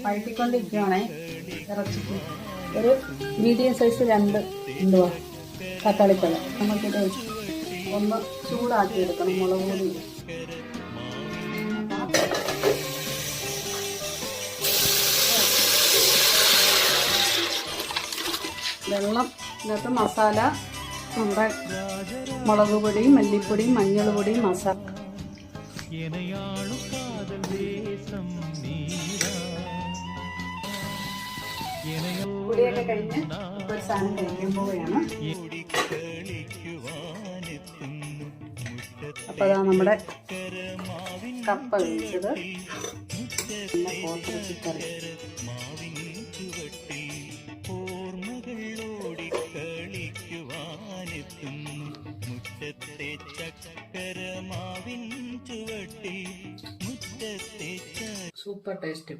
വഴറ്റിക്കൊണ്ടിരിക്കുകയാണേ. ഇറച്ചിക്ക് ഒരു medium size 2 തക്കാളിപ്പഴം. നമുക്കിത് ഒന്ന് ചൂടാക്കി എടുക്കണം. മുളക് പൊടി വെള്ളം ഇതിനകത്ത് മസാല, നമ്മുടെ മുളക് പൊടി, മല്ലിപ്പൊടി, മഞ്ഞൾ പൊടി, മസാല പൊടിയൊക്കെ കഴിഞ്ഞ് ഒരു സാധനം കഴിക്കാൻ പോവുകയാണ്. അപ്പോൾ അതാ നമ്മുടെ കപ്പ വേവിച്ചത്, പിന്നെ കോട്ടറച്ചിക്കറി. Super taste.